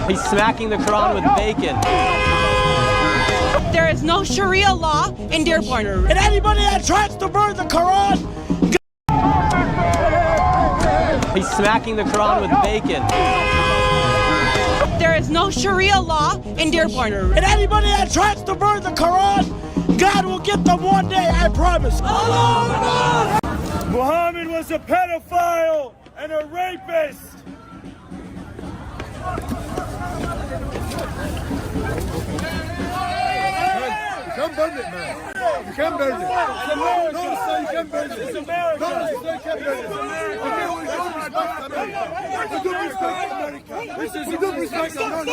He's smacking the Quran with bacon. There is no Sharia law in Dearborn. And anybody that tries to burn the Quran, he's smacking the Quran with bacon. There is no Sharia law in Dearborn. And anybody that tries to burn the Quran, God will get them one day, I promise. Muhammad was a pedophile and a rapist. You can't burn it, man. You can't burn it. It's America. No, sir, you can't burn it. It's America. No, sir, you can't burn it. It's America. We don't respect America. We don't respect America. No.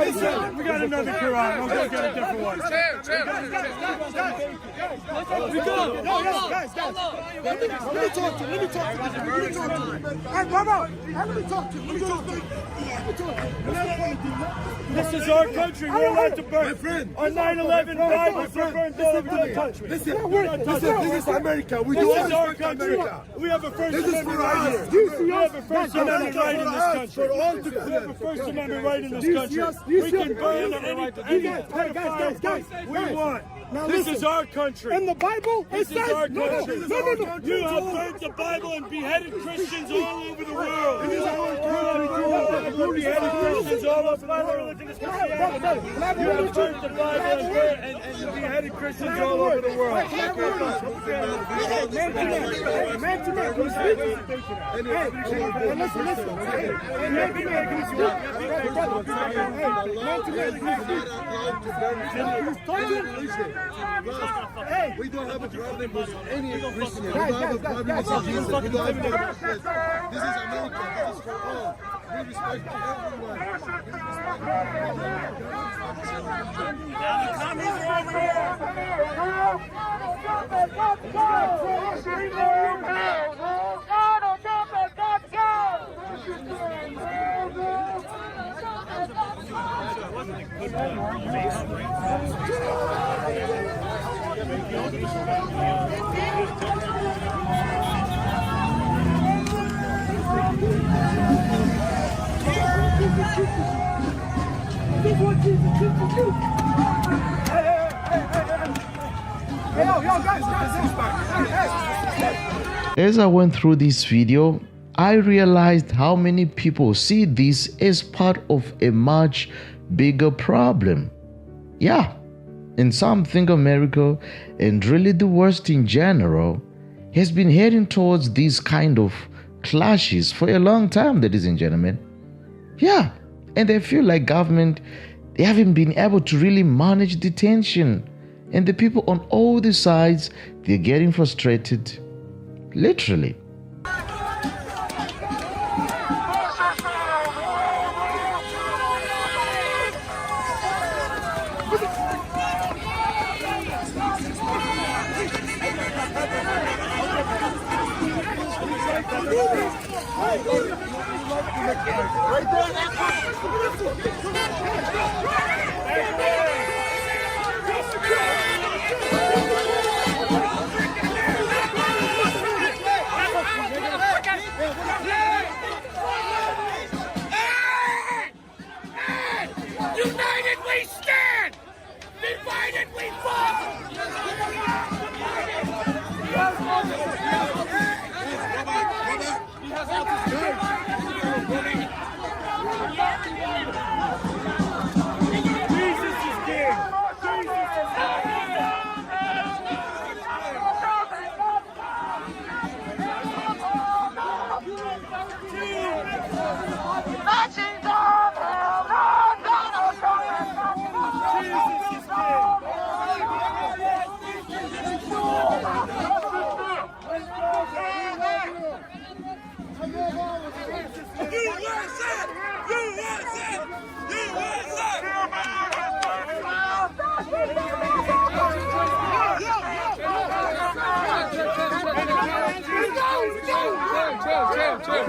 Listen, we got another Quran. I'll go get a different one. We go. Guys. Let me talk to you. Hey, come on. Let me talk to you. This is our country. We're allowed to burn. On 9/11, Bibles were burned all over the country. Listen, this is America. We do This is our country. We have a First Amendment right here. We have a First Amendment right in this country. We have a First Amendment right in this country. We can burn any pedophile we want. This is our country. in the Bible, This is our country. You have burnt the Bible and beheaded Christians all over the world. You have beheaded Christians all over the world. You have burnt the Bible and beheaded Christians all over the world. We don't have a problem with any Christian. We don't have a problem with Jesus. We don't have a problem with this. This is America. This is for all. We respect everyone. As I went through this video, I realized how many people see this as part of a much bigger problem. Yeah, and some think America, and really the West in general, has been heading towards these kind of clashes for a long time, ladies and gentlemen. Yeah, and they feel like government, they haven't been able to really manage the tension. And the people on all the sides, they're getting frustrated, literally. United we stand! Divided we fall! Jesus is king.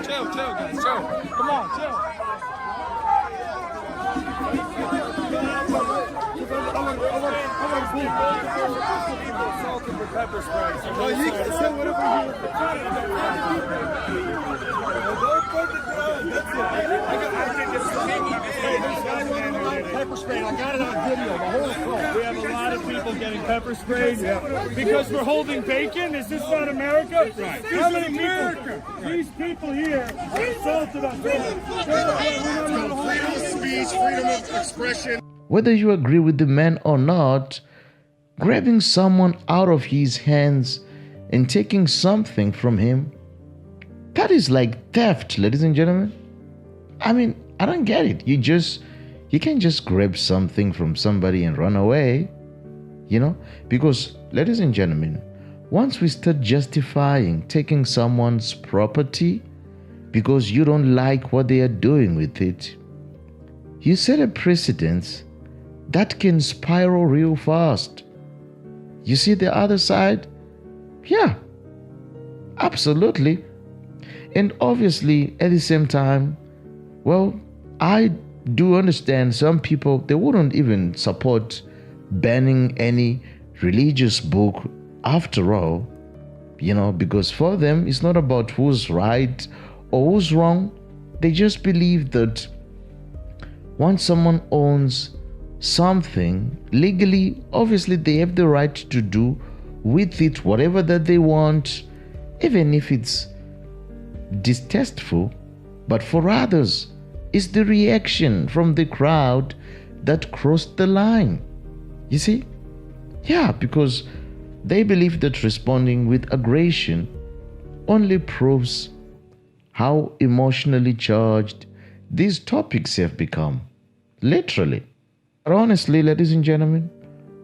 Chill, guys, chill. Come on, chill. I want to pepper spray. So Oh, you can say whatever you want. Don't burn the ground. That's it. Pepper spray. I got it on video. The whole thing. We have a lot of people getting pepper sprayed because we're holding bacon. Is this not America? Right. How many people? These people here assaulted us. Freedom of speech, freedom of expression. Whether you agree with the man or not, grabbing someone out of his hands and taking something from him, that is like theft, ladies and gentlemen. I mean, I don't get it. You can't just grab something from somebody and run away, because, ladies and gentlemen, once we start justifying taking someone's property because you don't like what they are doing with it, you set a precedence that can spiral real fast. You see the other side? Yeah, absolutely. And obviously, at the same time, well, I do understand some people, they wouldn't even support banning any religious book after all, because for them, it's not about who's right or who's wrong. They just believe that once someone owns something legally, obviously they have the right to do with it whatever that they want, even if it's distasteful. But for others, it's the reaction from the crowd that crossed the line. You see? Yeah, because they believe that responding with aggression only proves how emotionally charged these topics have become. Literally. But honestly, ladies and gentlemen,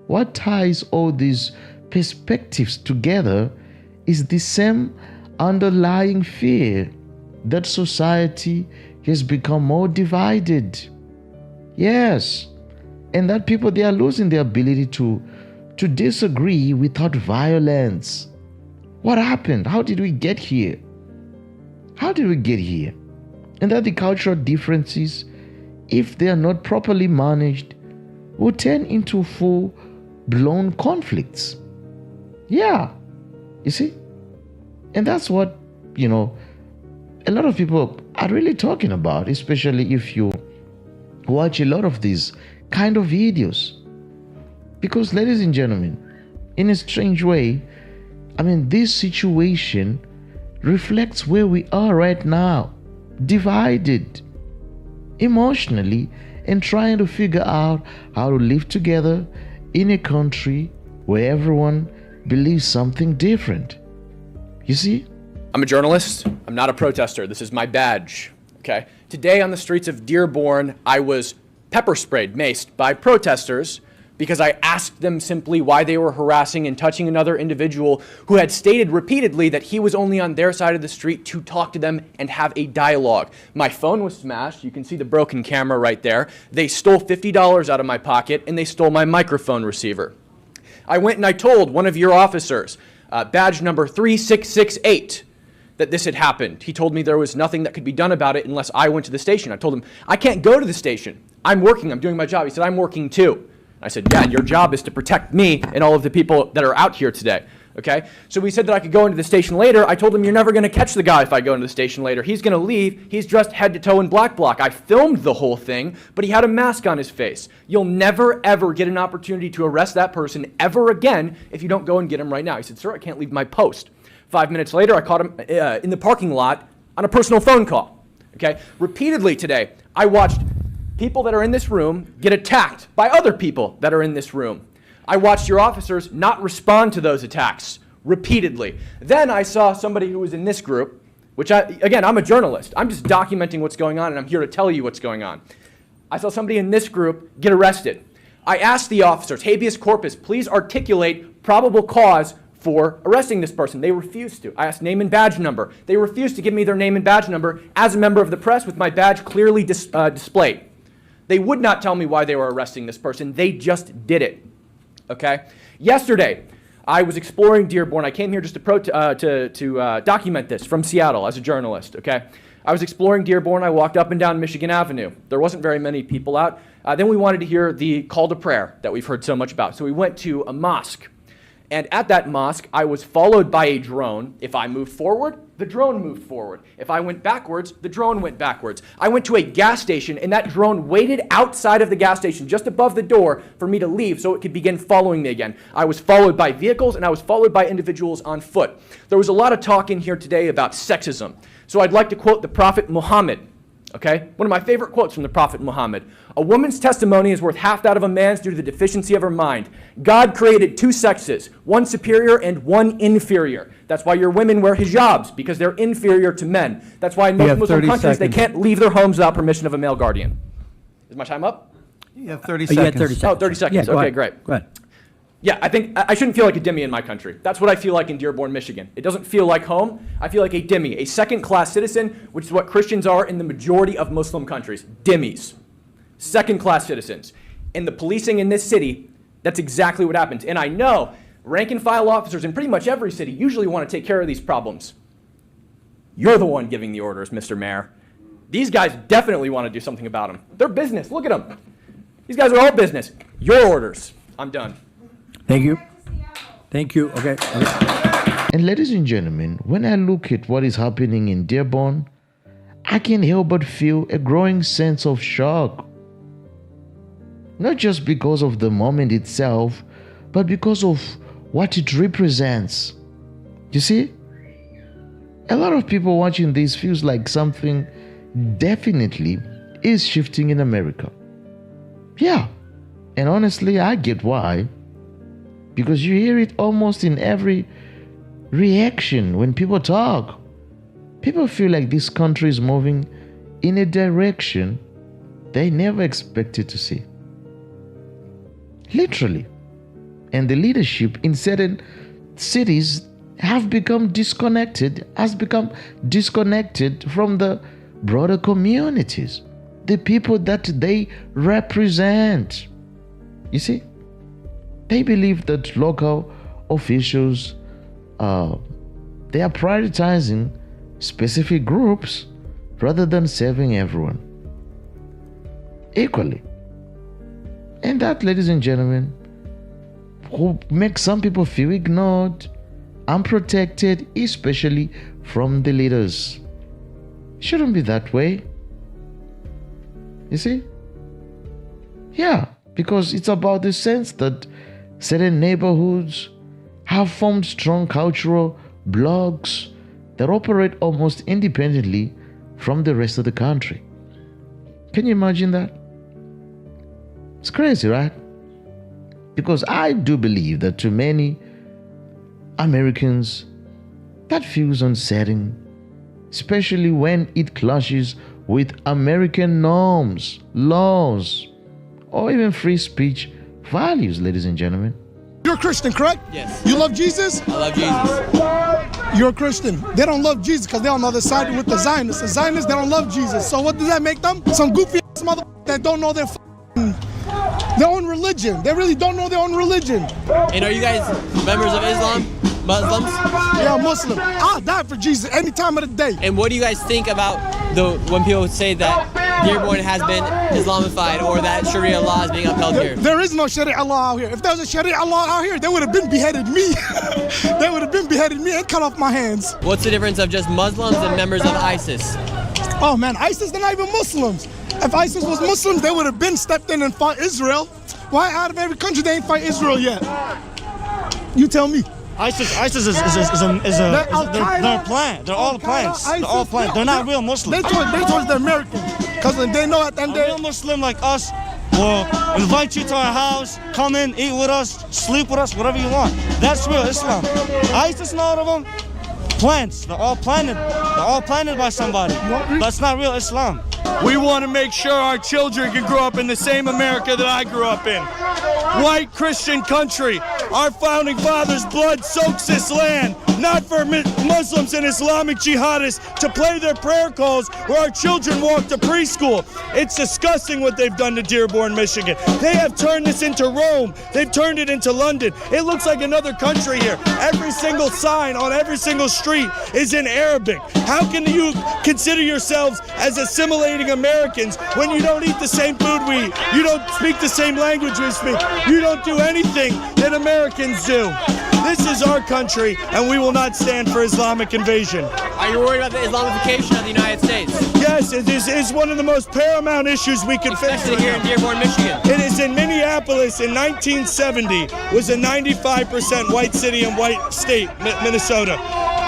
what ties all these perspectives together is the same underlying fear that society has become more divided. Yes, and that people, they are losing their ability to disagree without violence. What happened? How did we get here? And that the cultural differences, if they are not properly managed, will turn into full-blown conflicts. Yeah, you see? And that's what, a lot of people are really talking about, especially if you watch a lot of these kind of videos. Because, ladies and gentlemen, in a strange way, this situation reflects where we are right now, divided emotionally and trying to figure out how to live together in a country where everyone believes something different. You see? I'm a journalist. I'm not a protester. This is my badge. Okay? Today on the streets of Dearborn, I was pepper sprayed, maced by protesters because I asked them simply why they were harassing and touching another individual who had stated repeatedly that he was only on their side of the street to talk to them and have a dialogue. My phone was smashed. You can see the broken camera right there. They stole $50 out of my pocket and they stole my microphone receiver. I went and I told one of your officers, badge number 3668, that this had happened. He told me there was nothing that could be done about it unless I went to the station. I told him, I can't go to the station. I'm working. I'm doing my job. He said, I'm working too. I said, yeah, and your job is to protect me and all of the people that are out here today. Okay? So we said that I could go into the station later. I told him, you're never going to catch the guy if I go into the station later. He's going to leave. He's dressed head to toe in black bloc. I filmed the whole thing, but he had a mask on his face. You'll never, ever get an opportunity to arrest that person ever again if you don't go and get him right now. He said, sir, I can't leave my post. 5 minutes later, I caught him in the parking lot on a personal phone call. Okay? Repeatedly today, I watched people that are in this room get attacked by other people that are in this room. I watched your officers not respond to those attacks repeatedly. Then I saw somebody who was in this group, which again, I'm a journalist. I'm just documenting what's going on, and I'm here to tell you what's going on. I saw somebody in this group get arrested. I asked the officers, habeas corpus, please articulate probable cause for arresting this person. They refused to. I asked name and badge number. They refused to give me their name and badge number as a member of the press with my badge clearly displayed. They would not tell me why they were arresting this person. They just did it. Okay? Yesterday, I was exploring Dearborn. I came here just to document this from Seattle as a journalist. Okay? I was exploring Dearborn. I walked up and down Michigan Avenue. There wasn't very many people out. Then we wanted to hear the call to prayer that we've heard so much about. So we went to a mosque. And at that mosque, I was followed by a drone. If I moved forward, the drone moved forward. If I went backwards, the drone went backwards. I went to a gas station, and that drone waited outside of the gas station, just above the door, for me to leave so it could begin following me again. I was followed by vehicles, and I was followed by individuals on foot. There was a lot of talk in here today about sexism. So I'd like to quote the Prophet Muhammad. Okay? One of my favorite quotes from the Prophet Muhammad. A woman's testimony is worth half that of a man's due to the deficiency of her mind. God created two sexes, one superior and one inferior. That's why your women wear hijabs, because they're inferior to men. That's why in most Muslim countries they can't leave their homes without permission of a male guardian. Is my time up? You have 30 seconds. You had 30 seconds. Oh, 30 seconds. Yeah, okay, great. Go ahead. Yeah, I think I shouldn't feel like a dhimmi in my country. That's what I feel like in Dearborn, Michigan. It doesn't feel like home. I feel like a dhimmi, a second-class citizen, which is what Christians are in the majority of Muslim countries. Dhimmis. Second-class citizens. And the policing in this city, that's exactly what happens. And I know rank-and-file officers in pretty much every city usually want to take care of these problems. You're the one giving the orders, Mr. Mayor. These guys definitely want to do something about them. They're business. Look at them. These guys are all business. Your orders. I'm done. Thank you. Thank you. Okay. And ladies and gentlemen, when I look at what is happening in Dearborn, I can't help but feel a growing sense of shock. Not just because of the moment itself, but because of what it represents. You see? A lot of people watching this feels like something definitely is shifting in America. Yeah. And honestly, I get why. Because you hear it almost in every reaction when people talk. People feel like this country is moving in a direction they never expected to see. Literally. And the leadership in certain cities has become disconnected from the broader communities, the people that they represent. You see? They believe that local officials, they are prioritizing specific groups rather than serving everyone equally. And that, ladies and gentlemen, who makes some people feel ignored, unprotected, especially from the leaders. It shouldn't be that way. You see? Yeah, because it's about the sense that certain neighborhoods have formed strong cultural blocs that operate almost independently from the rest of the country. Can you imagine that? It's crazy, right? Because I do believe that to many Americans, that feels unsettling, especially when it clashes with American norms, laws, or even free speech values, ladies and gentlemen. You're a Christian, correct? Yes. You love Jesus? I love Jesus. You're a Christian. They don't love Jesus because they're on the other side with the Zionists. The Zionists, they don't love Jesus. So what does that make them? Some goofy ass motherfuckers that don't know their own religion. They really don't know their own religion. And are you guys members of Islam? Muslims? Yeah, Muslim. I'll die for Jesus any time of the day. And what do you guys think about when people say that Dearborn has been Islamified or that Sharia law is being upheld here? There is no Sharia law out here. If there was a Sharia law out here, they would have been beheaded me. They would have been beheaded me and cut off my hands. What's the difference of just Muslims and members of ISIS? Oh man, ISIS, they're not even Muslims. If ISIS was Muslims, they would have been stepped in and fought Israel. Why out of every country they ain't fight Israel yet? You tell me. ISIS is they're a plan. They're all plans. They're all plans. They're not real Muslims. They towards the Americans. Because they know at the end of the day. A real Muslim like us will invite you to our house, come in, eat with us, sleep with us, whatever you want. That's real Islam. ISIS and all of them, plans. They're all planted by somebody. That's not real Islam. We want to make sure our children can grow up in the same America that I grew up in. White Christian country. Our founding fathers' blood soaks this land. not for Muslims and Islamic jihadists to play their prayer calls where our children walk to preschool. It's disgusting what they've done to Dearborn, Michigan. They have turned this into Rome. They've turned it into London. It looks like another country here. Every single sign on every single street is in Arabic. How can you consider yourselves as assimilating Americans when you don't eat the same food we eat? You don't speak the same language we speak. You don't do anything that Americans do. This is our country, and we will not stand for Islamic invasion. Are you worried about the Islamification of the United States? Yes, it is one of the most paramount issues we can face. Especially here in Dearborn, Michigan. It is in Minneapolis in 1970, was a 95% white city and white state, Minnesota.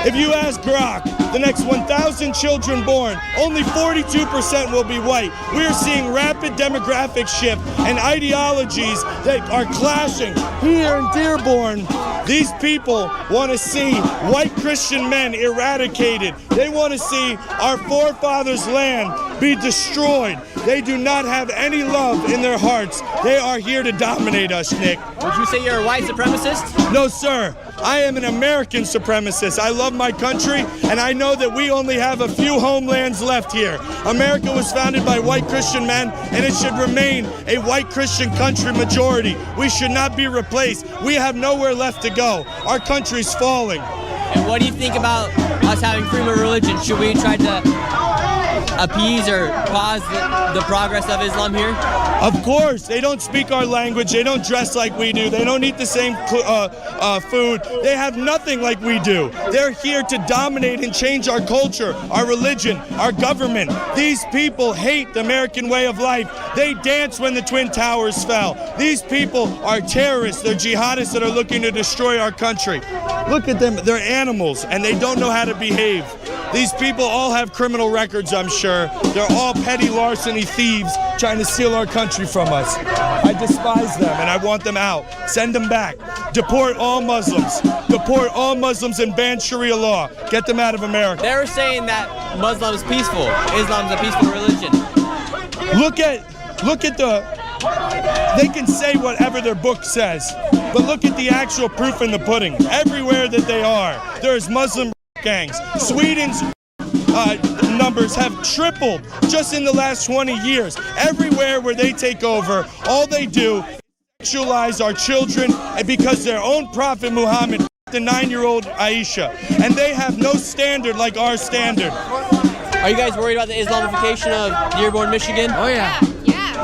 If you ask Grok, the next 1,000 children born, only 42% will be white. We are seeing rapid demographic shift and ideologies that are clashing here in Dearborn. These people want to see white Christian men eradicated. They want to see our forefathers' land be destroyed. They do not have any love in their hearts. They are here to dominate us, Nick. Would you say you're a white supremacist? No, sir. I am an American supremacist. I love my country, and I know that we only have a few homelands left here. America was founded by white Christian men, and it should remain a white Christian country majority. We should not be replaced. We have nowhere left to go. Our country's falling. And what do you think about us having freedom of religion? Should we try to appease or pause the progress of Islam here? Of course. They don't speak our language. They don't dress like we do. They don't eat the same food. They have nothing like we do. They're here to dominate and change our culture, our religion, our government. These people hate the American way of life. They danced when the Twin Towers fell. These people are terrorists. They're jihadists that are looking to destroy our country. Look at them. They're animals, and they don't know how to behave. These people all have criminal records, I'm sure. They're all petty larceny thieves trying to steal our country from us. I despise them, and I want them out. Send them back. Deport all Muslims. Deport all Muslims and ban Sharia law. Get them out of America. They're saying that Muslim is peaceful. Islam's a peaceful religion. Look at they can say whatever their book says, but look at the actual proof in the pudding. Everywhere that they are, there's Muslim gangs. Sweden's numbers have tripled just in the last 20 years. Everywhere where they take over, all they do is sexualize our children, and because their own prophet Muhammad, the 9-year-old Aisha, and they have no standard like our standard. Are you guys worried about the Islamification of Dearborn, Michigan? Oh, yeah.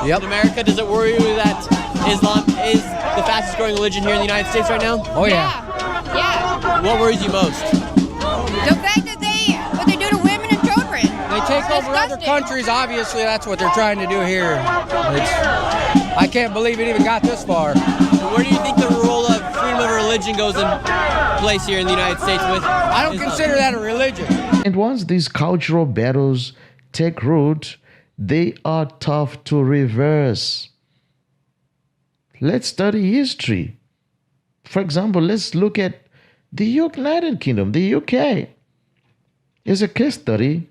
In America, does it worry you that Islam is the fastest growing religion here in the United States right now? Oh, yeah. Yeah. What worries you most? The fact that what they do to women and children. They take over other countries. Obviously, that's what they're trying to do here. I can't believe it even got this far. Where do you think the role of freedom of religion goes in place here in the United States with I don't Islam? consider that a religion. And once these cultural battles take root, they are tough to reverse. Let's study history. For example, let's look at the United Kingdom, the UK. Is a case study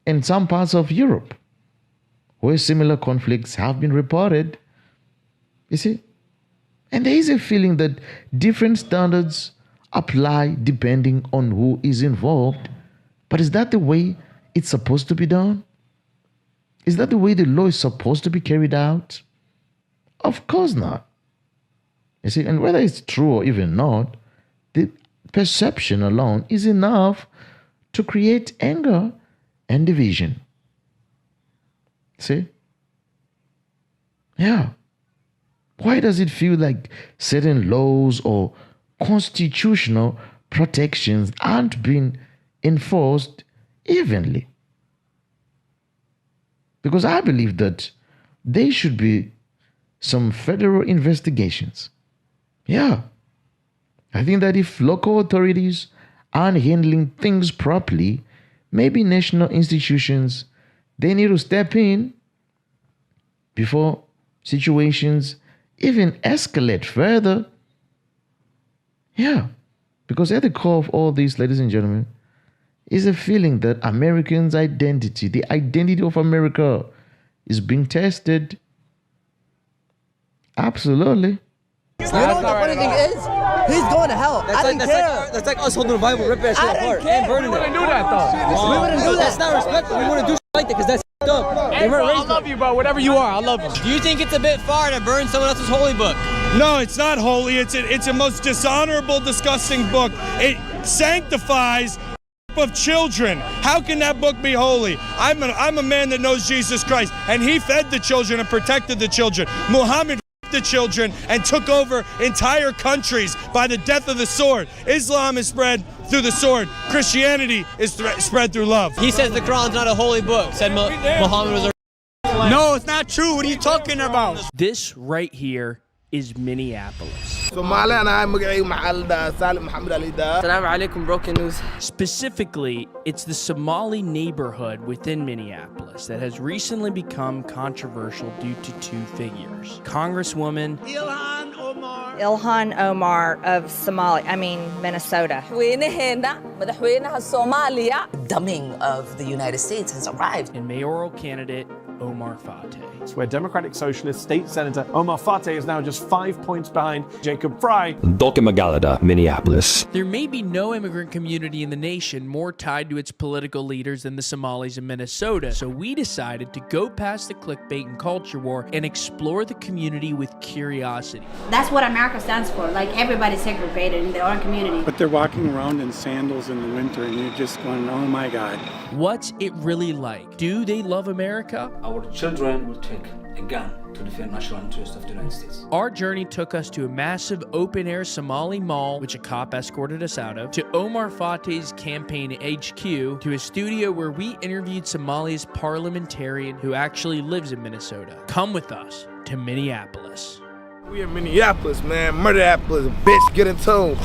in some parts of Europe where similar conflicts have been reported. You see? And there is a feeling that different standards apply depending on who is involved. But is that the way it's supposed to be done? Is that the way the law is supposed to be carried out? Of course not. You see, and whether it's true or even not, the perception alone is enough to create anger and division. See? Yeah. Why does it feel like certain laws or constitutional protections aren't being enforced evenly? Because I believe that there should be some federal investigations. Yeah. I think that if local authorities aren't handling things properly, maybe national institutions, they need to step in before situations even escalate further. Yeah. Because at the core of all this, ladies and gentlemen, is a feeling that Americans' identity, the identity of America, is being tested. Absolutely. You know what the funny thing is? He's going to hell. I didn't care. That's like us holding the Bible, ripping that shit apart and burning it. We wouldn't do that though. We wouldn't do that. That's not respectful. We wouldn't do shit like that because that's up. Hey, bro, I love you, bro. Whatever you are, I love you. Do you think it's a bit far to burn someone else's holy book? No, it's not holy. It's a most dishonorable, disgusting book. It sanctifies of children. How can that book be holy? I'm a man that knows Jesus Christ, and he fed the children and protected the children. Muhammad the children and took over entire countries by the death of the sword. Islam is spread through the sword. Christianity is spread through love. He says the Quran's not a holy book. Said Muhammad was a... No, it's not true. What are you talking about? This right here is Minneapolis. Broken news. Specifically, it's the Somali neighborhood within Minneapolis that has recently become controversial due to two figures. Congresswoman Ilhan Omar of Minnesota. Dumbing of the United States has arrived. And mayoral candidate Omar Fateh. Where Democratic Socialist State Senator Omar Fateh is now just 5 points behind Jacob Fry. Magalada, Minneapolis. There may be no immigrant community in the nation more tied to its political leaders than the Somalis in Minnesota, so we decided to go past the clickbait and culture war and explore the community with curiosity. That's what America stands for. Like, everybody's segregated in their own community. But they're walking around in sandals in the winter and you're just going, oh my God. What's it really like? Do they love America? Our children will take a gun to defend national interest of the United States. Our journey took us to a massive open-air Somali mall, which a cop escorted us out of, to Omar Fateh's campaign HQ, to a studio where we interviewed Somalia's parliamentarian who actually lives in Minnesota. Come with us to Minneapolis. We in Minneapolis, man. Murderapolis, bitch, get in tune.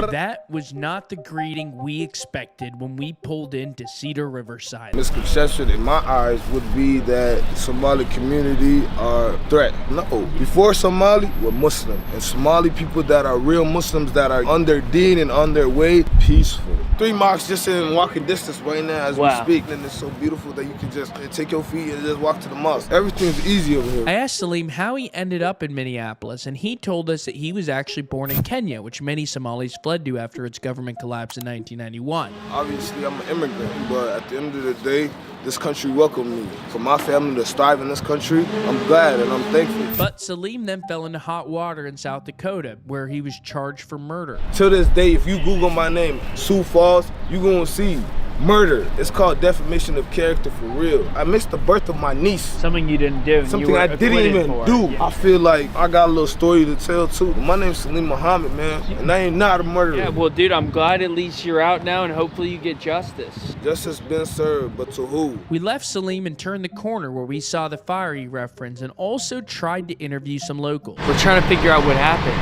That was not the greeting we expected when we pulled into Cedar Riverside. Misconception in my eyes would be that the Somali community are a threat. No, before Somali, we're Muslim. And Somali people that are real Muslims that are on their deen and on their way, peaceful. 3 mosques just in walking distance right now as we speak. And it's so beautiful that you can just take your feet and just walk to the mosque. Everything's easy over here. I asked Salim how he ended up in Minneapolis, and he told us that he was actually born in Kenya, which many Somalis fled to after its government collapsed in 1991. Obviously, I'm an immigrant, but at the end of the day, this country welcomed me. For my family to strive in this country, I'm glad and I'm thankful. But Salim then fell into hot water in South Dakota, where he was charged for murder. To this day, if you Google my name, Sioux Falls, you're gonna see murder. It's called defamation of character for real. I missed the birth of my niece. Something you didn't do. Something I didn't even do. Yeah. I feel like I got a little story to tell too. My name's Salim Muhammad, man, and I ain't not a murderer. Yeah, well, dude, I'm glad at least you're out now, and hopefully you get justice. Justice been served, but to who? We left Salim and turned the corner where we saw the fire he referenced, and also tried to interview some locals. We're trying to figure out what happened.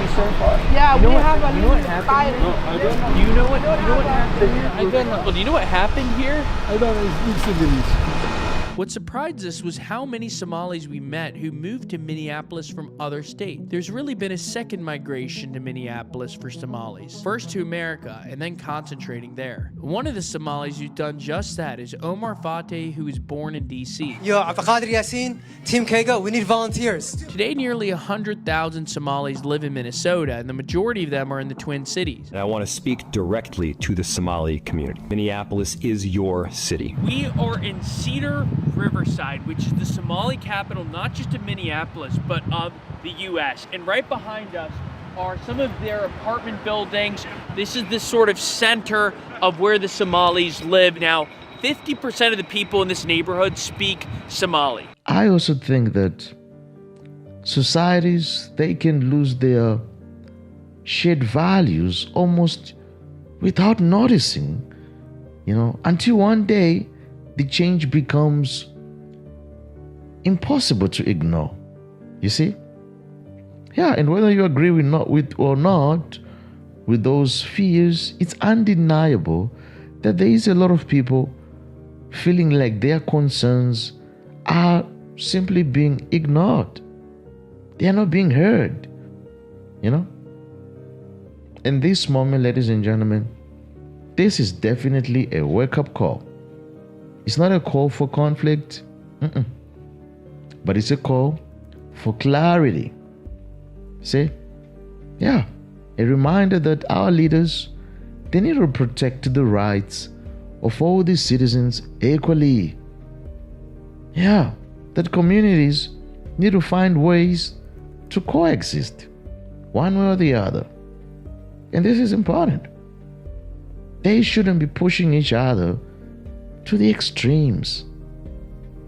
Yeah, we have a little fire. Do you know what happened here? I don't know. Well, do you know what happened here? I don't know. What surprised us was how many Somalis we met who moved to Minneapolis from other states. There's really been a second migration to Minneapolis for Somalis. First to America, and then concentrating there. One of the Somalis who's done just that is Omar Fateh, who was born in D.C. Yo, Abdelkader Yassin, Team Kega, we need volunteers. Today, nearly 100,000 Somalis live in Minnesota, and the majority of them are in the Twin Cities. And I want to speak directly to the Somali community. Minneapolis is your city. We are in Cedar Riverside, which is the Somali capital, not just of Minneapolis, but of the U.S. And right behind us are some of their apartment buildings. This is the sort of center of where the Somalis live. Now, 50% of the people in this neighborhood speak Somali. I also think that societies, they can lose their shared values almost without noticing, until one day the change becomes impossible to ignore. You see? Yeah, and whether you agree with those fears, it's undeniable that there is a lot of people feeling like their concerns are simply being ignored. They are not being heard. In this moment, ladies and gentlemen, this is definitely a wake-up call. It's not a call for conflict, but it's a call for clarity. See, Yeah, a reminder that our leaders, they need to protect the rights of all these citizens equally. Yeah, that communities need to find ways to coexist, one way or the other. And this is important. They shouldn't be pushing each other to the extremes,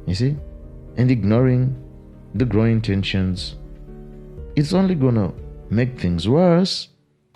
you see, and ignoring the growing tensions. It's only gonna make things worse.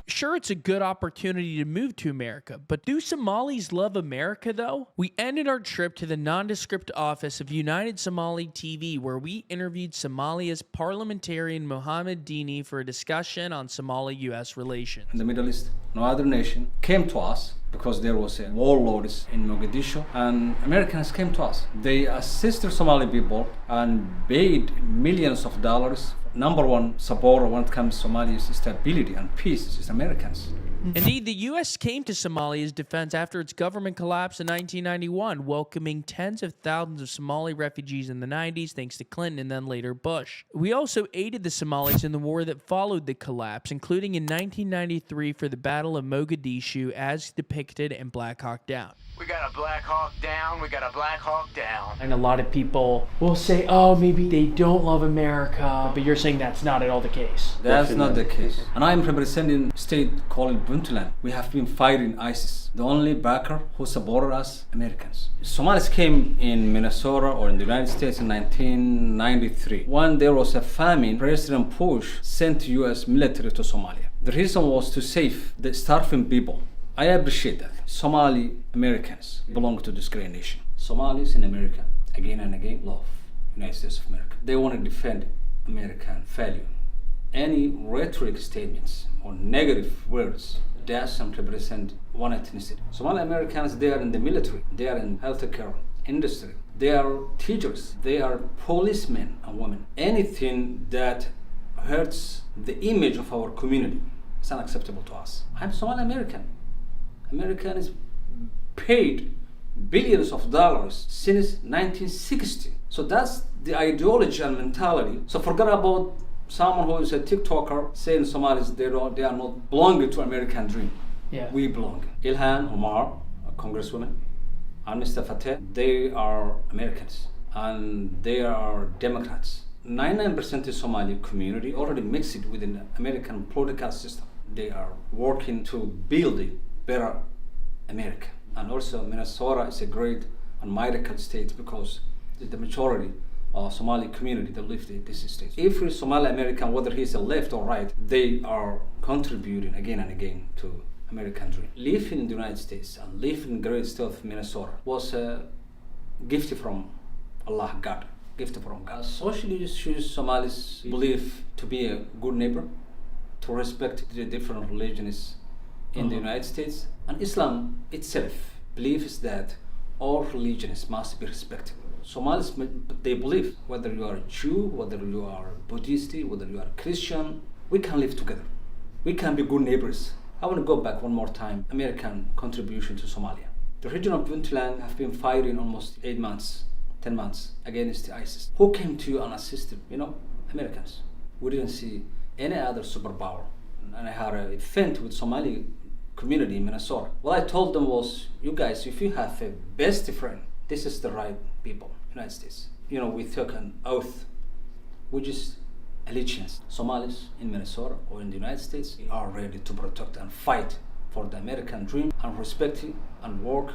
Sure, it's a good opportunity to move to America, but do Somalis love America though? We ended our trip to the nondescript office of United Somali TV, where we interviewed Somalia's parliamentarian Mohammed Dini for a discussion on Somali-US relations. In the Middle East, no other nation came to us because there was a warlords in Mogadishu, and Americans came to us. They assisted Somali people and paid millions of dollars. Number one supporter when it comes to Somalia's stability and peace is Americans. Indeed, the U.S. came to Somalia's defense after its government collapsed in 1991, welcoming tens of thousands of Somali refugees in the 90s thanks to Clinton and then later Bush. We also aided the Somalis in the war that followed the collapse, including in 1993 for the Battle of Mogadishu as depicted in Black Hawk Down. We got a Black Hawk Down, we got a Black Hawk Down. And a lot of people will say, oh, maybe they don't love America, but you're saying that's not at all the case. That's not the case. And I'm representing a state called Puntland. We have been fighting ISIS. The only backer who supported us, Americans. Somalis came in Minnesota or in the United States in 1993. When there was a famine, President Bush sent US military to Somalia. The reason was to save the starving people. I appreciate that. Somali Americans belong to this great nation. Somalis in America, again and again, love United States of America. They want to defend American value. Any rhetoric statements or negative words doesn't represent one ethnicity. Somali Americans, they are in the military, they are in healthcare industry, they are teachers, they are policemen and women. Anything that hurts the image of our community is unacceptable to us. I'm Somali American. American is paid billions of dollars since 1960. So that's the ideology and mentality. So forget about someone who is a TikToker saying Somalis, they are not belonging to American dream. Yeah. We belong. Ilhan Omar, a congresswoman, and Mr. Fateh, they are Americans and they are Democrats. 99% of Somali community already mixed within the American political system. They are working to build a better America. And also Minnesota is a great and miracle state because the majority of Somali community that live in this state. Every Somali American, whether he's a left or right, they are contributing again and again to American dream. Living in the United States and living in the great state of Minnesota was a gift from Allah, God. Gift from God. Social issues Somalis believe to be a good neighbor, to respect the different religions in the United States. And Islam itself believes that all religions must be respected. Somalis, they believe whether you are a Jew, whether you are Buddhist, whether you are Christian, we can live together. We can be good neighbors. I want to go back one more time. American contribution to Somalia. The region of Puntland have been fighting almost 8 months, 10 months against ISIS. Who came to you and assisted? You know, Americans. We didn't see any other superpower. And I had an event with Somali community in Minnesota. What I told them was, you guys, if you have a best friend, this is the right people, United States. You know, we took an oath, which is allegiance. Somalis in Minnesota or in the United States are ready to protect and fight for the American dream and respect and work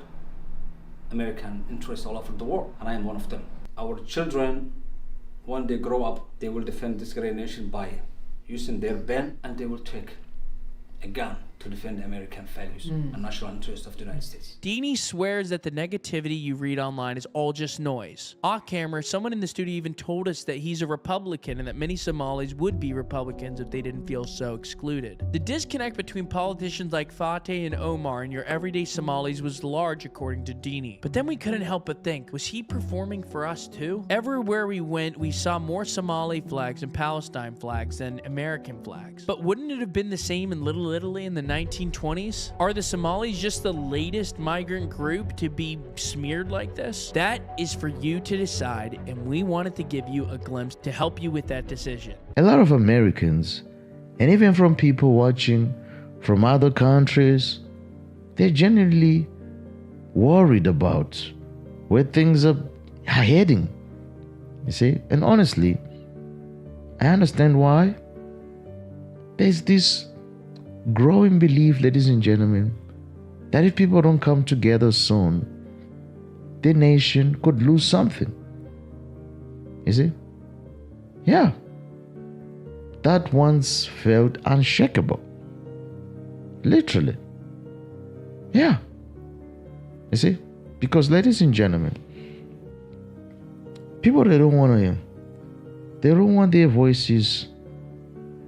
American interests all over the world. And I am one of them. Our children, when they grow up, they will defend this great nation by using their pen, and they will take a gun to defend American values and national interests of the United States. Dini swears that the negativity you read online is all just noise. Off camera, someone in the studio even told us that he's a Republican and that many Somalis would be Republicans if they didn't feel so excluded. The disconnect between politicians like Fateh and Omar and your everyday Somalis was large, according to Dini. But then we couldn't help but think, was he performing for us too? Everywhere we went, we saw more Somali flags and Palestine flags than American flags. But wouldn't it have been the same in Little Italy in the 1920s? Are the Somalis just the latest migrant group to be smeared like this? That is for you to decide, and we wanted to give you a glimpse to help you with that decision. A lot of Americans, And even from people watching from other countries, they're genuinely worried about where things are heading. You see? And honestly, I understand why. There's this growing belief, ladies and gentlemen, that if people don't come together soon, the nation could lose something. You see? Yeah. That once felt unshakable. Literally. Yeah. You see? Because, ladies and gentlemen, people, they don't want their voices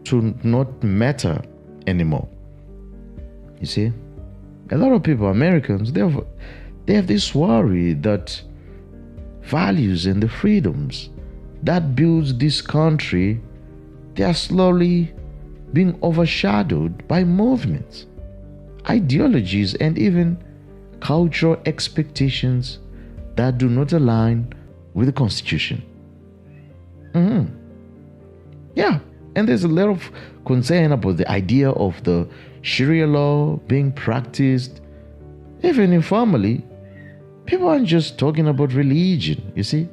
to not matter anymore. You see? A lot of people, Americans, they have this worry that values and the freedoms that builds this country, they are slowly being overshadowed by movements, ideologies, and even cultural expectations that do not align with the Constitution. Yeah, and there's a lot of concern about the idea of the Sharia law being practiced. Even informally, people aren't just talking about religion, you see.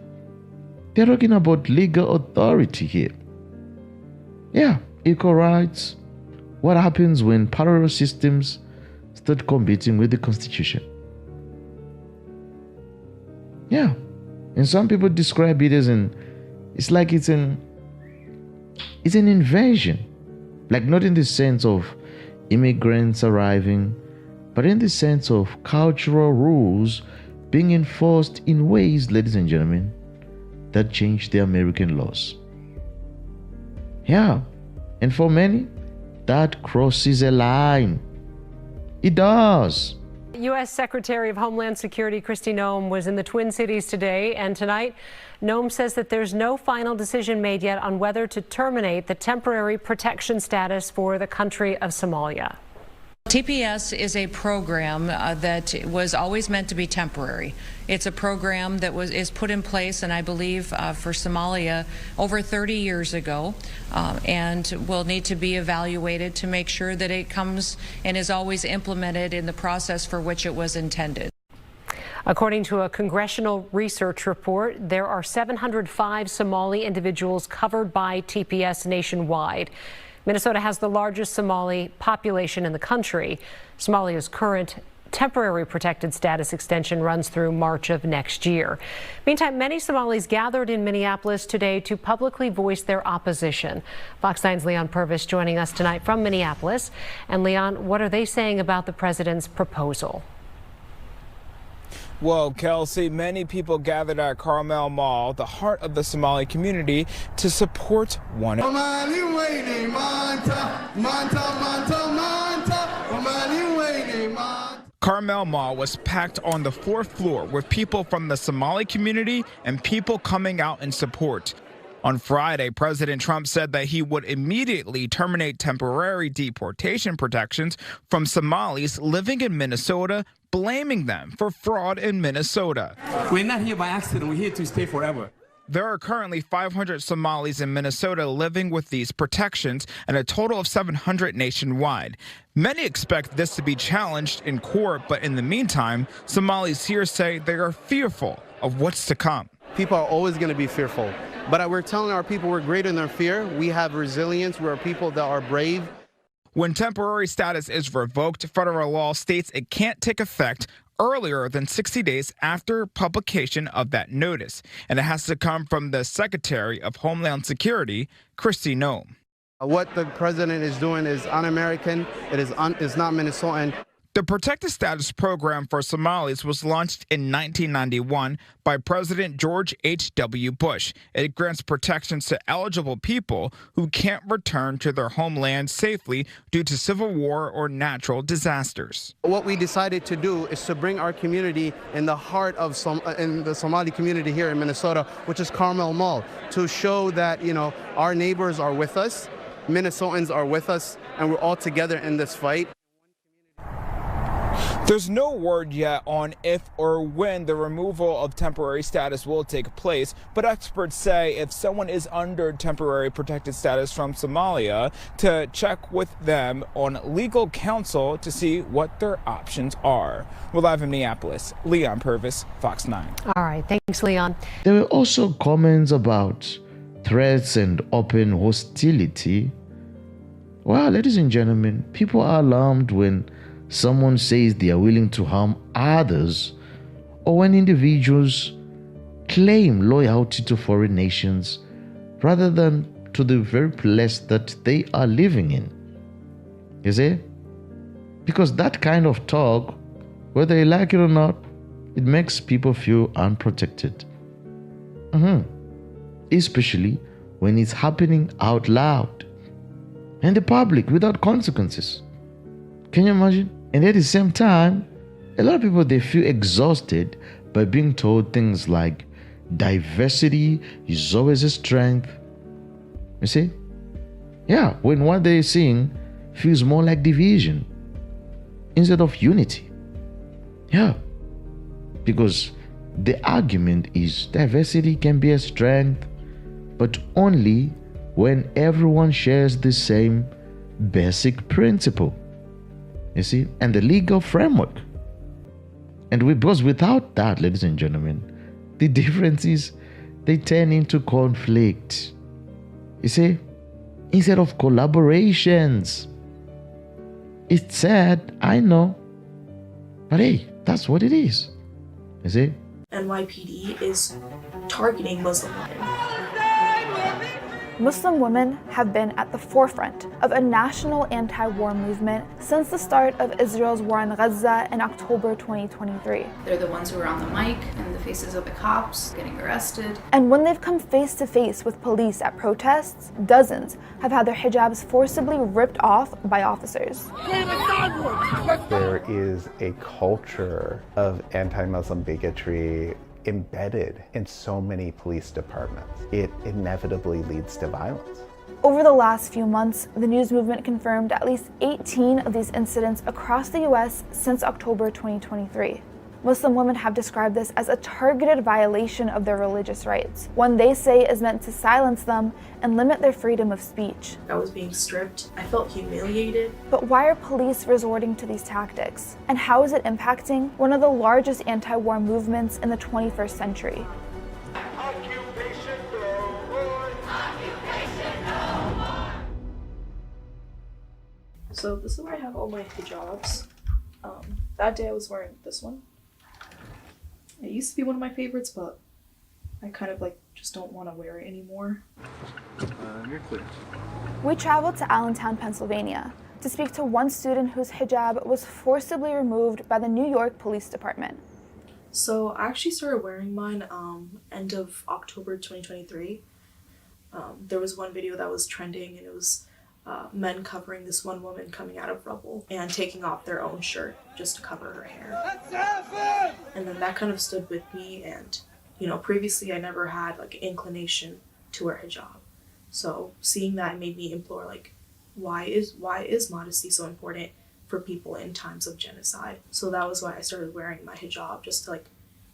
They're talking about legal authority here. Yeah, equal rights. What happens when parallel systems start competing with the Constitution? Yeah, and some people describe it as it's an invasion. Like, not in the sense of immigrants arriving, but in the sense of cultural rules being enforced in ways, ladies and gentlemen, that change the American laws. Yeah, and for many, that crosses a line. It does. U.S. Secretary of Homeland Security Kristi Noem was in the Twin Cities today, and tonight Noem says that there's no final decision made yet on whether to terminate the temporary protection status for the country of Somalia. TPS is a program that was always meant to be temporary. It's a program that is put in place, and I believe for Somalia over 30 years ago, and will need to be evaluated to make sure that it comes and is always implemented in the process for which it was intended. According to a congressional research report, there are 705 Somali individuals covered by TPS nationwide. Minnesota has the largest Somali population in the country. Somalia's current temporary protected status extension runs through March of next year. Meantime, many Somalis gathered in Minneapolis today to publicly voice their opposition. Fox 9's Leon Purvis joining us tonight from Minneapolis. And Leon, what are they saying about the president's proposal? Well, Kelsey, many people gathered at Carmel Mall, the heart of the Somali community, to support one another. Carmel Mall was packed on the 4th floor with people from the Somali community and people coming out in support. On Friday, President Trump said that he would immediately terminate temporary deportation protections from Somalis living in Minnesota, blaming them for fraud in Minnesota. We're not here by accident. We're here to stay forever. There are currently 500 Somalis in Minnesota living with these protections and a total of 700 nationwide. Many expect this to be challenged in court, but in the meantime, Somalis here say they are fearful of what's to come. People are always going to be fearful, but we're telling our people we're greater than their fear. We have resilience. We're people that are brave. When temporary status is revoked, federal law states it can't take effect earlier than 60 days after publication of that notice, and it has to come from the Secretary of Homeland Security, Kristi Noem. What the president is doing is un-American. It's not Minnesotan. The Protected Status Program for Somalis was launched in 1991 by President George H.W. Bush. It grants protections to eligible people who can't return to their homeland safely due to civil war or natural disasters. What we decided to do is to bring our community in the heart of in the Somali community here in Minnesota, which is Carmel Mall, to show that, our neighbors are with us, Minnesotans are with us, and we're all together in this fight. There's no word yet on if or when the removal of temporary status will take place, but experts say if someone is under temporary protected status from Somalia, to check with them on legal counsel to see what their options are. We're live in Minneapolis. Leon Purvis, Fox 9. All right, thanks, Leon. There were also comments about threats and open hostility. Well, ladies and gentlemen, people are alarmed when someone says they are willing to harm others, or when individuals claim loyalty to foreign nations rather than to the very place that they are living in. You see? Because that kind of talk, whether you like it or not, it makes people feel unprotected. Especially when it's happening out loud and the public without consequences. Can you imagine? And at the same time, a lot of people, they feel exhausted by being told things like diversity is always a strength. You see? Yeah, when what they're seeing feels more like division instead of unity. Yeah. Because the argument is diversity can be a strength, but only when everyone shares the same basic principle. You see, and the legal framework. And because without that, ladies and gentlemen, the differences, they turn into conflict. You see, instead of collaborations. It's sad, I know. But hey, that's what it is. You see? NYPD is targeting Muslim women. Muslim women have been at the forefront of a national anti-war movement since the start of Israel's war in Gaza in October 2023. They're the ones who are on the mic and the faces of the cops getting arrested. And when they've come face to face with police at protests, dozens have had their hijabs forcibly ripped off by officers. There is a culture of anti-Muslim bigotry embedded in so many police departments. It inevitably leads to violence. Over the last few months, the news movement confirmed at least 18 of these incidents across the US since October 2023. Muslim women have described this as a targeted violation of their religious rights, one they say is meant to silence them and limit their freedom of speech. I was being stripped. I felt humiliated. But why are police resorting to these tactics? And how is it impacting one of the largest anti-war movements in the 21st century? So this is where I have all my hijabs. That day I was wearing this one. It used to be one of my favorites, but I kind of just don't want to wear it anymore. You're clear. We traveled to Allentown, Pennsylvania to speak to one student whose hijab was forcibly removed by the New York Police Department. So I actually started wearing mine end of October 2023. There was one video that was trending, and it was men covering this one woman coming out of rubble and taking off their own shirt just to cover her hair. And then that kind of stood with me, and previously I never had an inclination to wear hijab. So seeing that made me implore why is modesty so important for people in times of genocide? So that was why I started wearing my hijab, just to,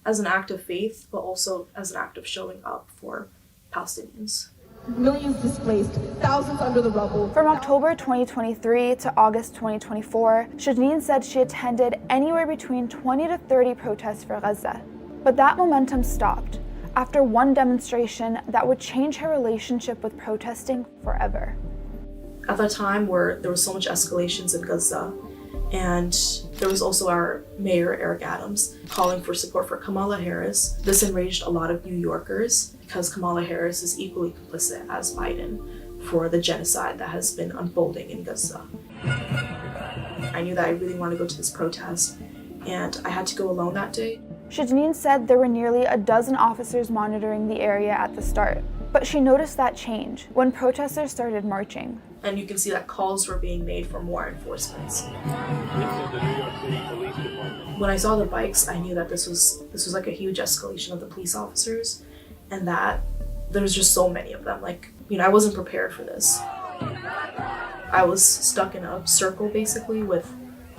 as an act of faith, but also as an act of showing up for Palestinians. Millions displaced, thousands under the rubble. From October 2023 to August 2024, Jaiden said she attended anywhere between 20 to 30 protests for Gaza. But that momentum stopped after one demonstration that would change her relationship with protesting forever. At that time where there was so much escalations in Gaza, and there was also our mayor, Eric Adams, calling for support for Kamala Harris. This enraged a lot of New Yorkers because Kamala Harris is equally complicit as Biden for the genocide that has been unfolding in Gaza. I knew that I really wanted to go to this protest, and I had to go alone that day. Jaiden said there were nearly a dozen officers monitoring the area at the start, but she noticed that change when protesters started marching. And you can see that calls were being made for more enforcements. When I saw the bikes, I knew that this was a huge escalation of the police officers, and that there was just so many of them. I wasn't prepared for this. I was stuck in a circle basically with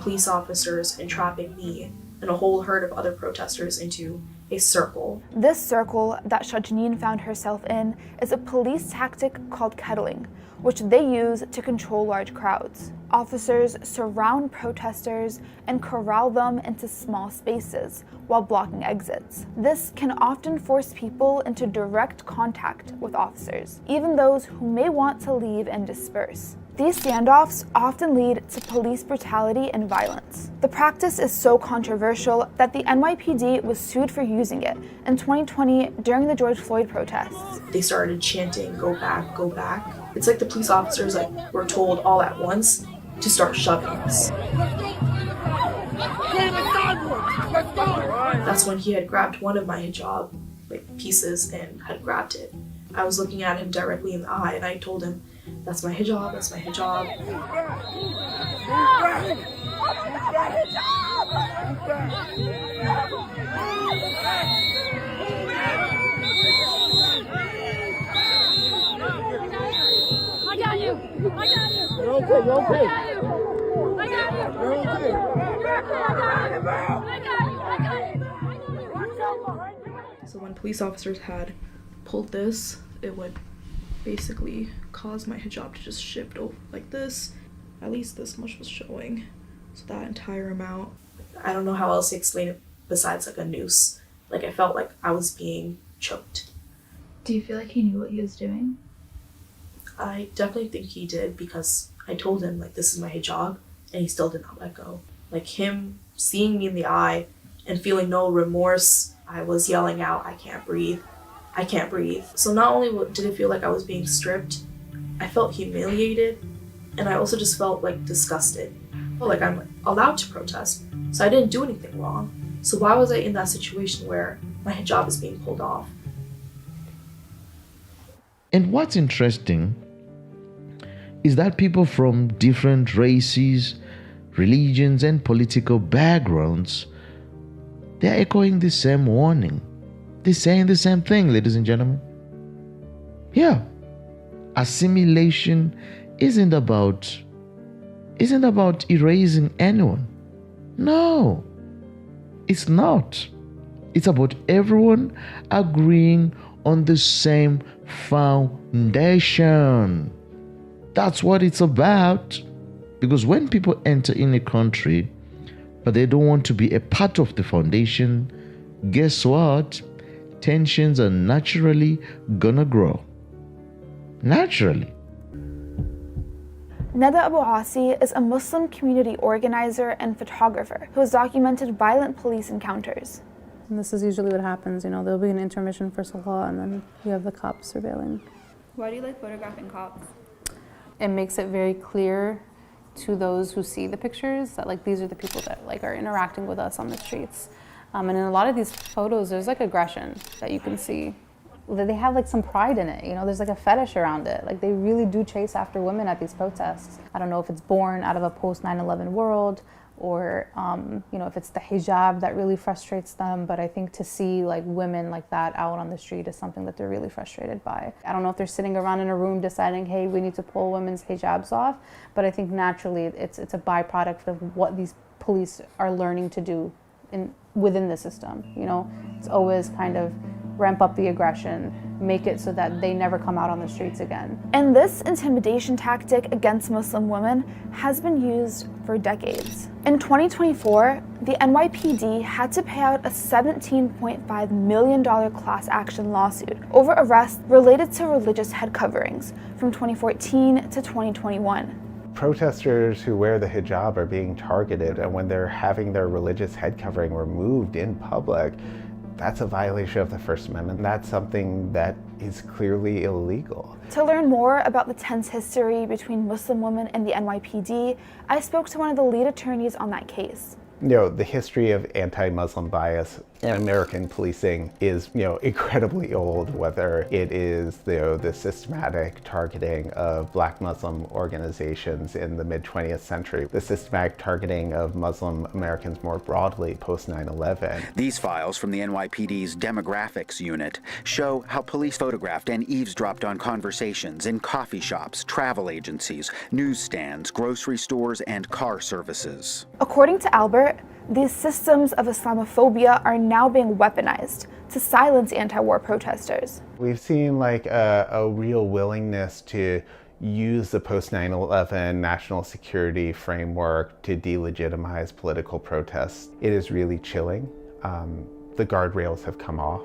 police officers entrapping me and a whole herd of other protesters into a circle. This circle that Jaiden found herself in is a police tactic called kettling, which they use to control large crowds. Officers surround protesters and corral them into small spaces while blocking exits. This can often force people into direct contact with officers, even those who may want to leave and disperse. These standoffs often lead to police brutality and violence. The practice is so controversial that the NYPD was sued for using it in 2020 during the George Floyd protests. They started chanting, "Go back, go back." It's like the police officers were told all at once to start shoving us. That's when he had grabbed one of my hijab pieces and had grabbed it. I was looking at him directly in the eye and I told him, "That's my hijab, that's my hijab." I got you! I got you! You're okay, you're okay. I got you! I got you! You're okay. So when police officers had pulled this, it would basically cause my hijab to just shift over like this. At least this much was showing. So that entire amount. I don't know how else to explain it besides a noose. I felt like I was being choked. Do you feel like he knew what he was doing? I definitely think he did because I told him this is my hijab and he still did not let go. Him seeing me in the eye and feeling no remorse, I was yelling out, "I can't breathe. I can't breathe." So not only did it feel like I was being stripped, I felt humiliated and I also just felt disgusted. I felt like I'm allowed to protest, so I didn't do anything wrong. So why was I in that situation where my hijab is being pulled off? And what's interesting is that people from different races, religions, and political backgrounds, they're echoing the same warning. They're saying the same thing, ladies and gentlemen. Yeah, assimilation isn't about erasing anyone. No, it's not. It's about everyone agreeing on the same foundation. That's what it's about. Because when people enter in a country, but they don't want to be a part of the foundation, guess what? Tensions are naturally gonna grow. Naturally. Neda Abu Asi is a Muslim community organizer and photographer who has documented violent police encounters. And this is usually what happens, there'll be an intermission for Salah and then you have the cops surveilling. Why do you like photographing cops? It makes it very clear to those who see the pictures that these are the people that are interacting with us on the streets. And in a lot of these photos, there's aggression that you can see. They have some pride in it, there's a fetish around it. They really do chase after women at these protests. I don't know if it's born out of a post 9/11 world or if it's the hijab that really frustrates them, but I think to see women like that out on the street is something that they're really frustrated by. I don't know if they're sitting around in a room deciding, hey, we need to pull women's hijabs off, but I think naturally it's a byproduct of what these police are learning to do within the system. It's always kind of ramp up the aggression, make it so that they never come out on the streets again. And this intimidation tactic against Muslim women has been used for decades. In 2024, the NYPD had to pay out a $17.5 million class action lawsuit over arrests related to religious head coverings from 2014 to 2021. Protesters who wear the hijab are being targeted, and when they're having their religious head covering removed in public, that's a violation of the First Amendment. That's something that is clearly illegal. To learn more about the tense history between Muslim women and the NYPD, I spoke to one of the lead attorneys on that case. The history of anti-Muslim bias And American policing is, incredibly old, whether it is, the systematic targeting of Black Muslim organizations in the mid-20th century, the systematic targeting of Muslim Americans more broadly post 9/11. These files from the NYPD's demographics unit show how police photographed and eavesdropped on conversations in coffee shops, travel agencies, newsstands, grocery stores, and car services. According to Albert, these systems of Islamophobia are now being weaponized to silence anti-war protesters. We've seen a real willingness to use the post 9/11 national security framework to delegitimize political protests. It is really chilling. The guardrails have come off.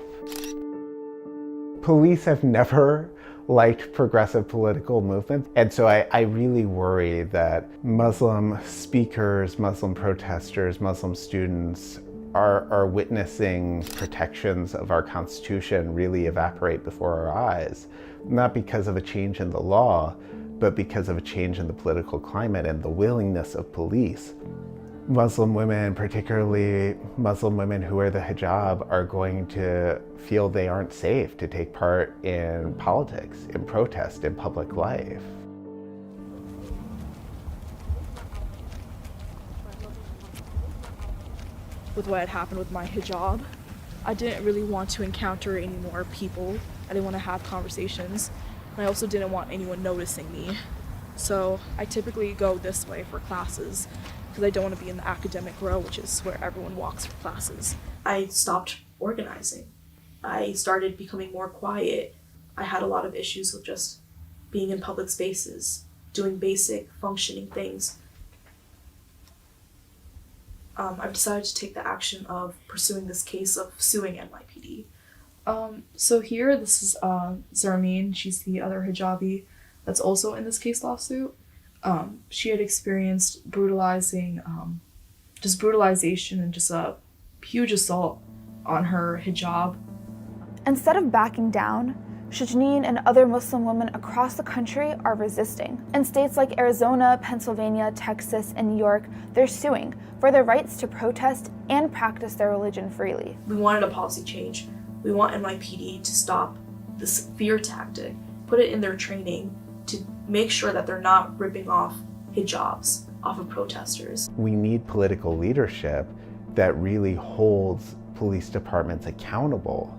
Police have never liked progressive political movements. And so I really worry that Muslim speakers, Muslim protesters, Muslim students are witnessing protections of our Constitution really evaporate before our eyes, not because of a change in the law, but because of a change in the political climate and the willingness of police. Muslim women, particularly Muslim women who wear the hijab, are going to feel they aren't safe to take part in politics, in protest, in public life. With what had happened with my hijab, I didn't really want to encounter any more people. I didn't want to have conversations. And I also didn't want anyone noticing me. So I typically go this way for classes because I don't want to be in the academic row, which is where everyone walks for classes. I stopped organizing. I started becoming more quiet. I had a lot of issues with just being in public spaces, doing basic functioning things. I've decided to take the action of pursuing this case of suing NYPD. So here, this is Zarmeen. She's the other hijabi that's also in this case lawsuit. She had experienced brutalization and just a huge assault on her hijab. Instead of backing down, Shajneen and other Muslim women across the country are resisting. In states like Arizona, Pennsylvania, Texas, and New York, they're suing for their rights to protest and practice their religion freely. We wanted a policy change. We want NYPD to stop this fear tactic, put it in their training to make sure that they're not ripping off hijabs off of protesters. We need political leadership that really holds police departments accountable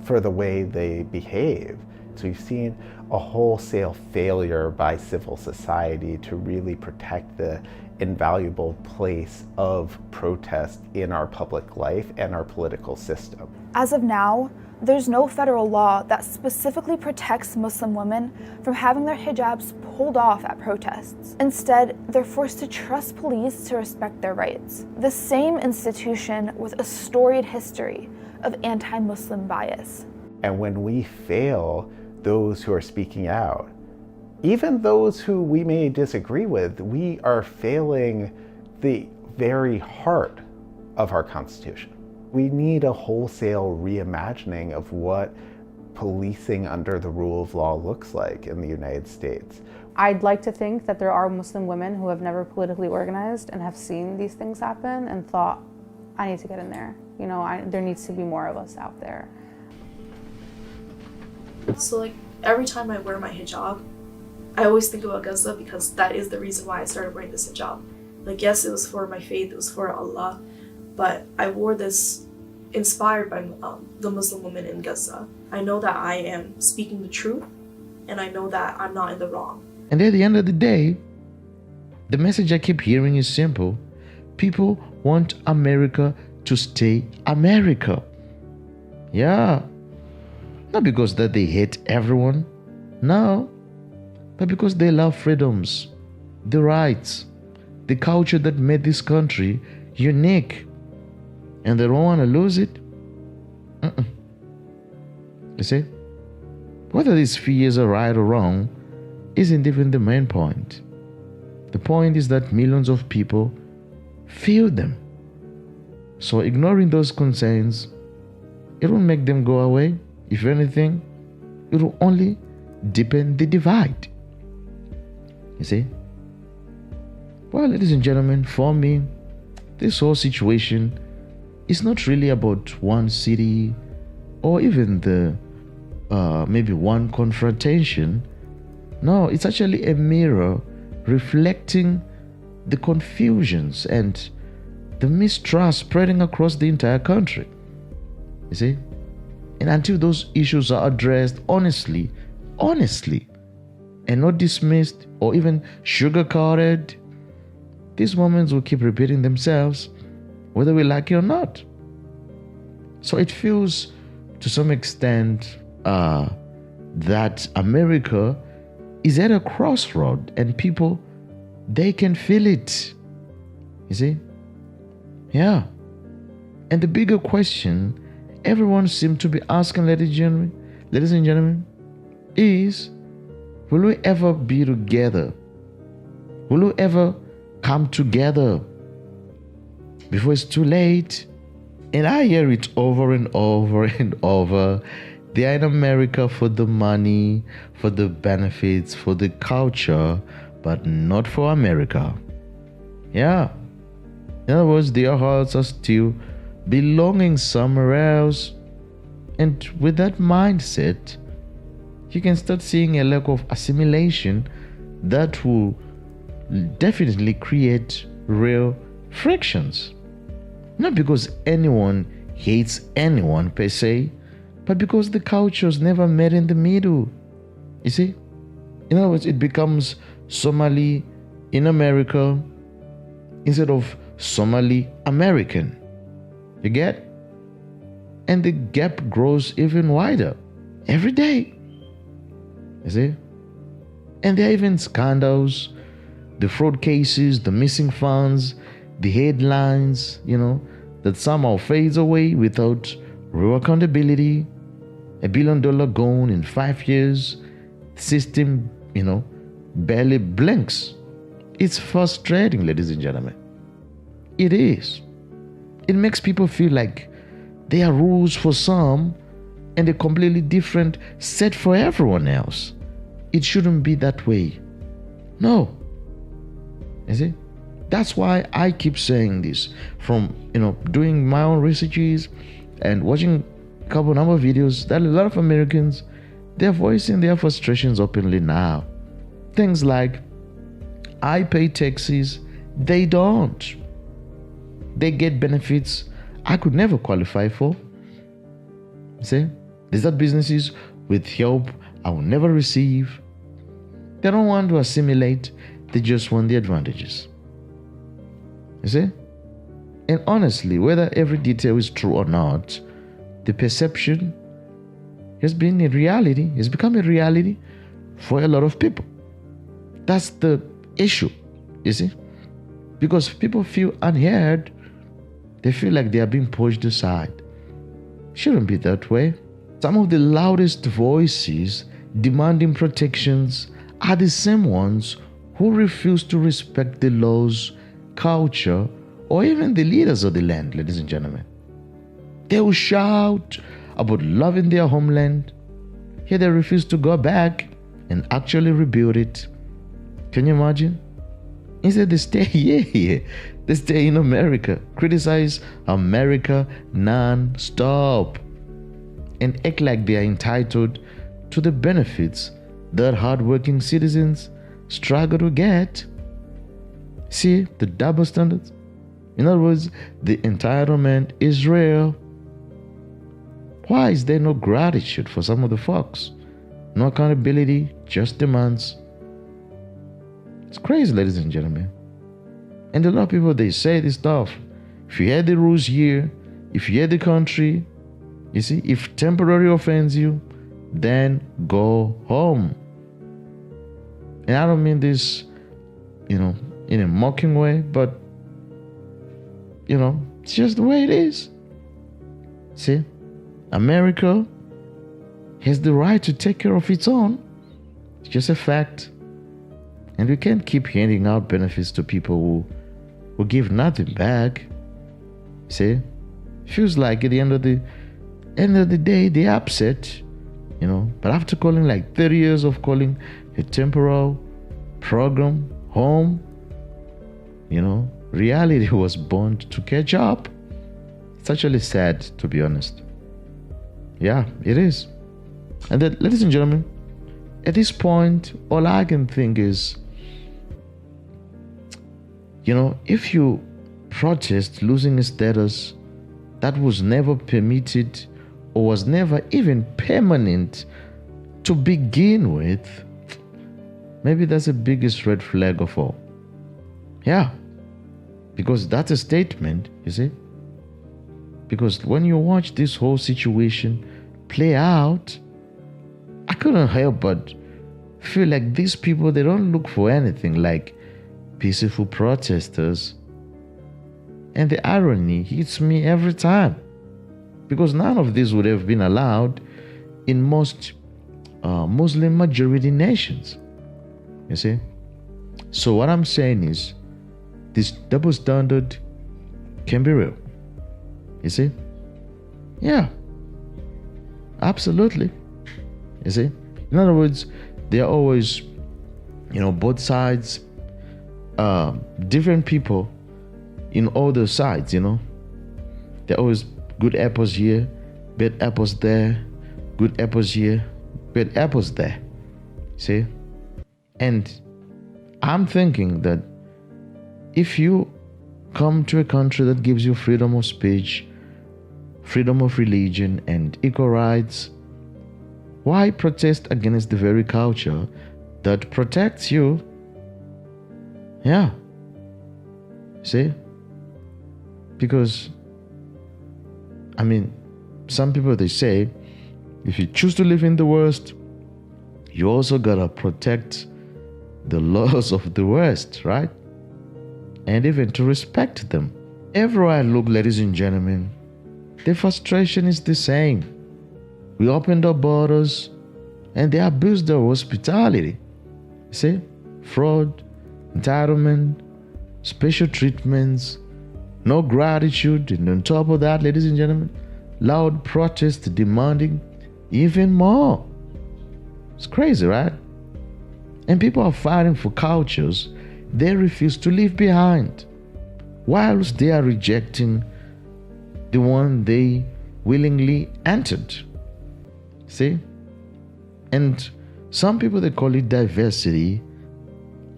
for the way they behave. So we've seen a wholesale failure by civil society to really protect the invaluable place of protest in our public life and our political system. As of now, there's no federal law that specifically protects Muslim women from having their hijabs pulled off at protests. Instead, they're forced to trust police to respect their rights. The same institution with a storied history of anti-Muslim bias. And when we fail those who are speaking out, even those who we may disagree with, we are failing the very heart of our Constitution. We need a wholesale reimagining of what policing under the rule of law looks like in the United States. I'd like to think that there are Muslim women who have never politically organized and have seen these things happen and thought, I need to get in there. There needs to be more of us out there. So every time I wear my hijab, I always think about Gaza because that is the reason why I started wearing this hijab. Yes, it was for my faith, it was for Allah, but I wore this inspired by the Muslim women in Gaza. I know that I am speaking the truth, and I know that I'm not in the wrong. And at the end of the day, the message I keep hearing is simple. People want America to stay America. Yeah. Not because that they hate everyone. No. But because they love freedoms, the rights, the culture that made this country unique. And they don't want to lose it. You see? Whether these fears are right or wrong isn't even the main point. The point is that millions of people feel them. So ignoring those concerns, it won't make them go away. If anything, it will only deepen the divide. You see? Well, ladies and gentlemen, for me, this whole situation it's not really about one city or even the maybe one confrontation. No, it's actually a mirror reflecting the confusions and the mistrust spreading across the entire country. You see? And until those issues are addressed honestly, and not dismissed or even sugar-coated, these moments will keep repeating themselves, whether we like it or not. So it feels, to some extent, that America is at a crossroad, and people, they can feel it. You see? Yeah. And the bigger question everyone seems to be asking, ladies and gentlemen, is, will we ever be together? Will we ever come together before it's too late? And I hear it over and over and over. They are in America for the money, for the benefits, for the culture, but not for America. Yeah. In other words, their hearts are still belonging somewhere else. And with that mindset, you can start seeing a lack of assimilation that will definitely create real frictions. Not because anyone hates anyone per se, but because the cultures never met in the middle. You see? In other words, it becomes Somali in America instead of Somali American. You get? And the gap grows even wider every day. You see? And there are even scandals, the fraud cases, the missing funds, the headlines, that somehow fades away without real accountability. $1 billion gone in 5 years. System, barely blinks. It's frustrating, ladies and gentlemen. It is. It makes people feel like there are rules for some and a completely different set for everyone else. It shouldn't be that way. No. You see? That's why I keep saying this. From, doing my own researches and watching a couple number of videos, that a lot of Americans, they're voicing their frustrations openly now. Things like, I pay taxes, they don't. They get benefits I could never qualify for. See? They start businesses with help I will never receive. They don't want to assimilate, they just want the advantages. You see? And honestly, whether every detail is true or not, the perception has become a reality for a lot of people. That's the issue, you see? Because people feel unheard, they feel like they are being pushed aside. Shouldn't be that way. Some of the loudest voices demanding protections are the same ones who refuse to respect the laws, culture, or even the leaders of the land, ladies and gentlemen. They will shout about loving their homeland, yet they refuse to go back and actually rebuild it. Can you imagine? Instead, they stay here. They stay in America, criticize America non-stop, and act like they are entitled to the benefits that hardworking citizens struggle to get. See the double standards? In other words, the entitlement is real. Why is there no gratitude for some of the folks? No accountability, just demands. It's crazy, ladies and gentlemen. And a lot of people, they say this stuff. If you hear the rules here, if you hear the country, you see, if temporary offends you, then go home. And I don't mean this, in a mocking way, but, it's just the way it is. See, America has the right to take care of its own. It's just a fact. And we can't keep handing out benefits to people who give nothing back. See? Feels like at the end of the day, they're upset, But after calling 30 years of calling a temporal program home, reality was born to catch up. It's actually sad, to be honest. Yeah, it is. And then, ladies and gentlemen, at this point, all I can think is, if you protest losing a status that was never permitted or was never even permanent to begin with, maybe that's the biggest red flag of all. Yeah, because that's a statement, you see. Because when you watch this whole situation play out, I couldn't help but feel like these people, they don't look for anything like peaceful protesters. And the irony hits me every time, because none of this would have been allowed in most Muslim majority nations, you see. So what I'm saying is, this double standard can be real, you see. Yeah, absolutely, you see. In other words, there are always, both sides, different people in all the sides, There are always good apples here, bad apples there, good apples here, bad apples there. See? And I'm thinking that if you come to a country that gives you freedom of speech, freedom of religion, and equal rights, why protest against the very culture that protects you? Yeah. See? Because, some people, they say, if you choose to live in the West, you also gotta protect the laws of the West, right? And even to respect them. Everywhere I look, ladies and gentlemen, the frustration is the same. We opened our borders and they abused our hospitality. See? Fraud, entitlement, special treatments, no gratitude, and on top of that, ladies and gentlemen, loud protest demanding even more. It's crazy, right? And people are fighting for cultures they refuse to leave behind, whilst they are rejecting the one they willingly entered. See? And some people, they call it diversity.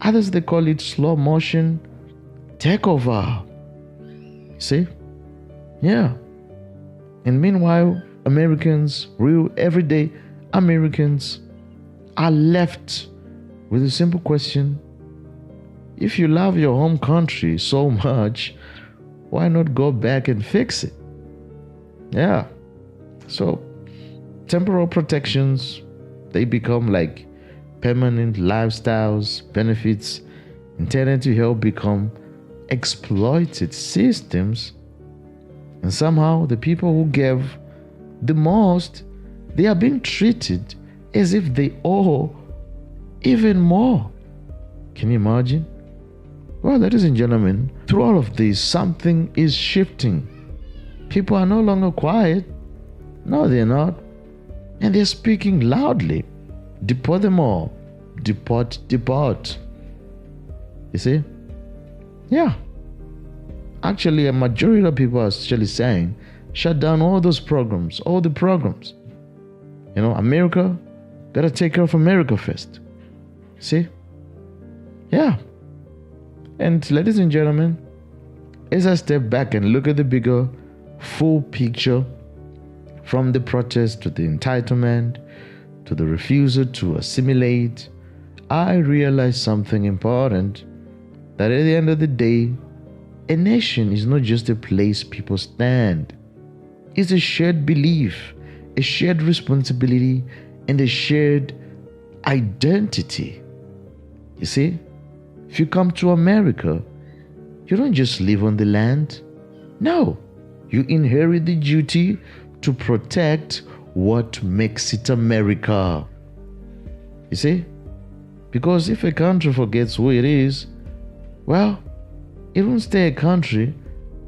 Others, they call it slow motion takeover. See? Yeah. And meanwhile, Americans, real everyday Americans, are left with a simple question: if you love your home country so much, why not go back and fix it? Yeah. So temporal protections, they become like permanent lifestyles, benefits intended to help become exploited systems. And somehow the people who gave the most, they are being treated as if they owe even more. Can you imagine? Well, ladies and gentlemen, through all of this, something is shifting. People are no longer quiet. No, they're not. And they're speaking loudly. Deport them all. Deport, deport. You see? Yeah. Actually, a majority of people are actually saying, shut down all those programs, all the programs. America, gotta take care of America first. See? Yeah. And ladies and gentlemen, as I step back and look at the bigger, full picture, from the protest to the entitlement to the refusal to assimilate, I realize something important, that at the end of the day, a nation is not just a place people stand. It's a shared belief, a shared responsibility, and a shared identity. You see, if you come to America, you don't just live on the land. No, you inherit the duty to protect what makes it America. You see? Because if a country forgets who it is, well, it won't stay a country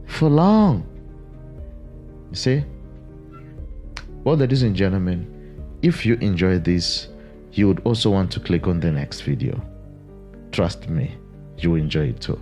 for long. You see? Well, ladies and gentlemen, if you enjoyed this, you would also want to click on the next video. Trust me, you will enjoy it too.